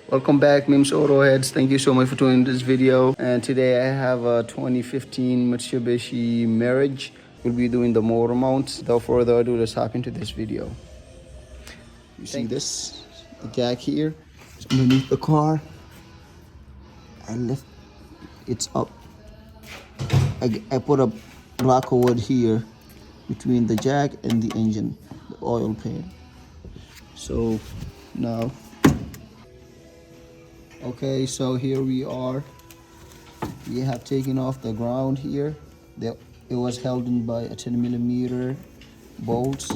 Welcome back, Mims Auto Heads. Thank you so much for tuning this video. And today I have a 2015 Mitsubishi Mirage. We'll be doing the motor mounts. Without further ado, let's hop into this video. You see this? The jack here. It's underneath the car. I lift it's up. I put a block of wood here between the jack and the engine, the oil pan. So now, okay, so here we are. We have taken off the ground here. It was held in by a 10mm bolts,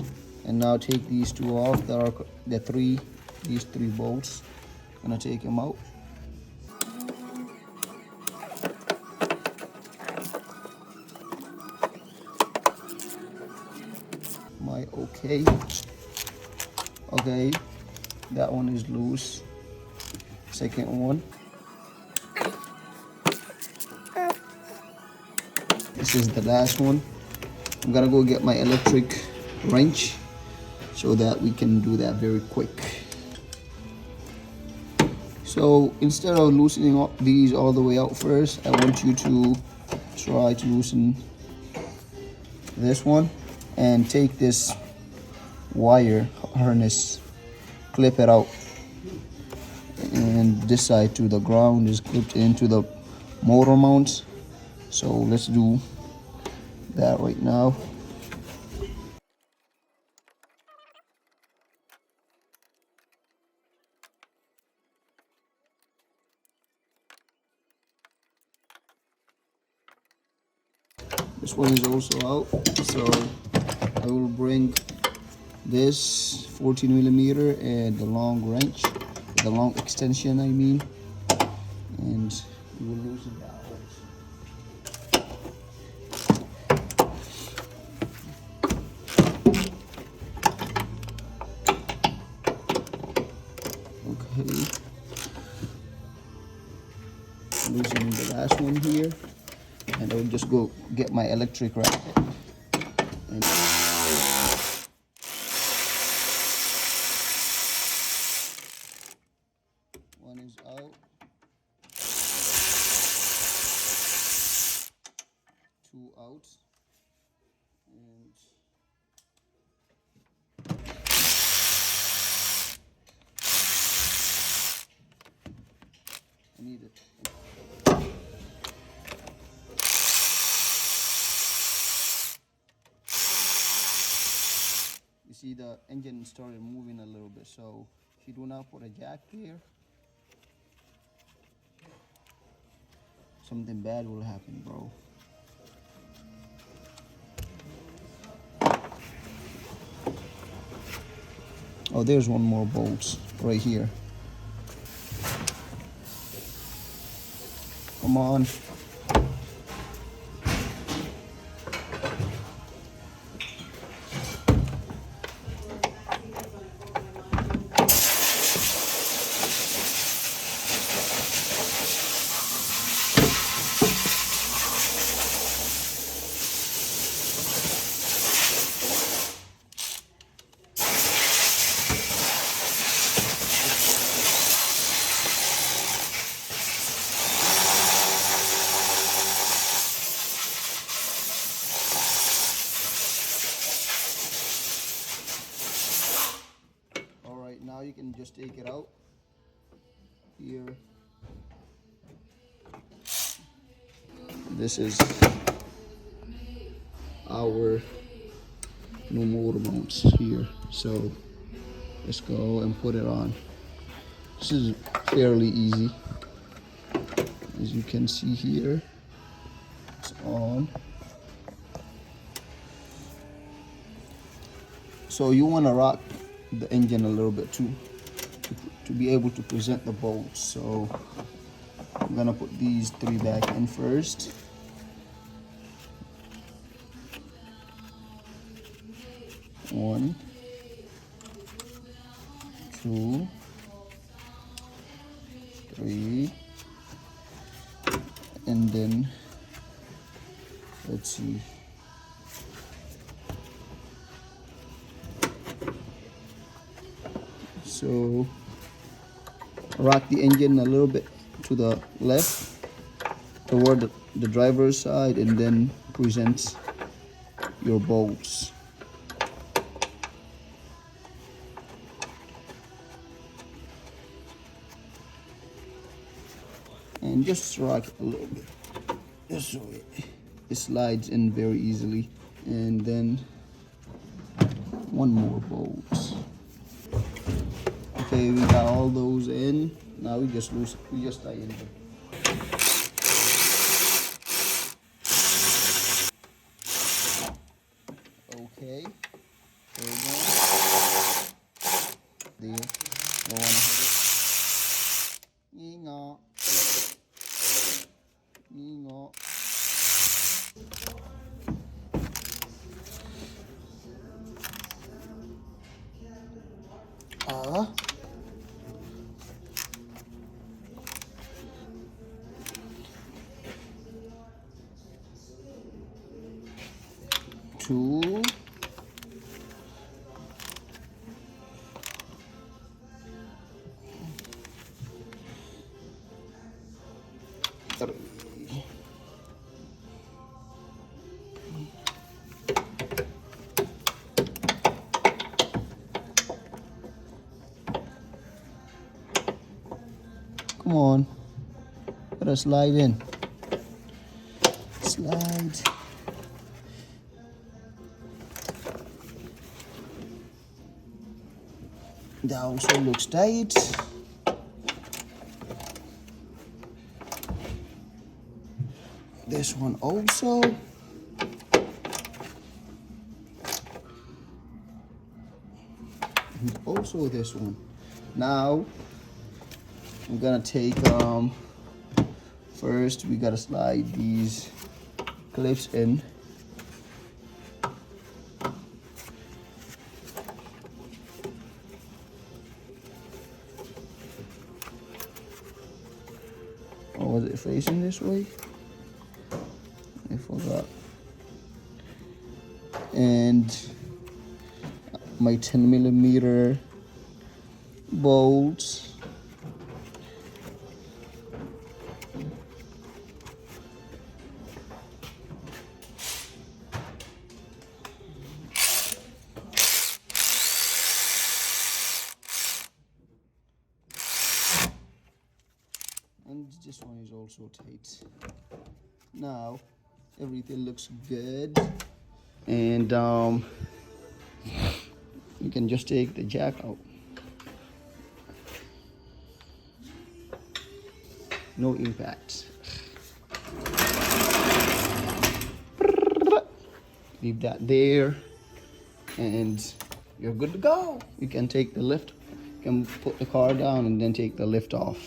and now take these two off. There are these three bolts. Gonna take them out. Okay. Okay, that one is loose. Second one. This is the last one. I'm gonna go get my electric wrench so that we can do that very quick. So instead of loosening up these all the way out first, I want you to try to loosen this one and take this wire harness, clip it out, and this side to the ground is clipped into the motor mount. So let's do that right now. This one is also out, so I will bring this 14mm and the long wrench, the long extension I mean, and we will loosen that hose. Okay, loosening the last one here, and I will just go get my electric racket. And one is out, two out, and I need it. You see the engine started moving a little bit, so if you do not put a jack there, something bad will happen, bro. Oh, there's one more bolt right here. Come on. Now you can just take it out here. This is our new motor mounts here. So let's go and put it on. This is fairly easy. As you can see here, it's on. So you want to rock the engine a little bit too to be able to present the bolts. So I'm gonna put these three back in first. One, two, three, and then let's see. So rock the engine a little bit to the left toward the driver's side, and then present your bolts. And just rock it a little bit, just so it slides in very easily. And then one more bolt. Okay, we got all those in. Now we just tie in them. Okay, there we go. There, don't wanna hit it. Yee-ngaw. Yee-ngaw. Two. Three. Come on. Gotta slide in. Slide. That also looks tight. This one also. And also this one. Now I'm gonna take first we gotta slide these clips in. Or was it facing this way? I forgot. And my 10mm bolts. And this one is also tight. Now everything looks good, and you can just take the jack out. No impact. Leave that there, and you're good to go. You can take the lift. You can put the car down and then take the lift off,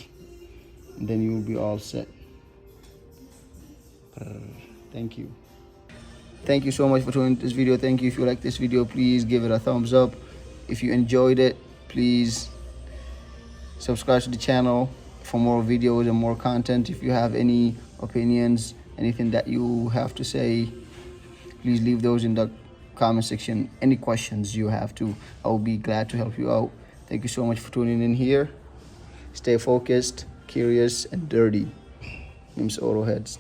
and then you will be all set. Thank you. Thank you so much for tuning this video. Thank you. If you like this video, please give it a thumbs up. If you enjoyed it, please subscribe to the channel for more videos and more content. If you have any opinions, anything that you have to say, please leave those in the comment section. Any questions you have to, I will be glad to help you out. Thank you so much for tuning in here. Stay focused, curious, and dirty. Name's Auto Heads.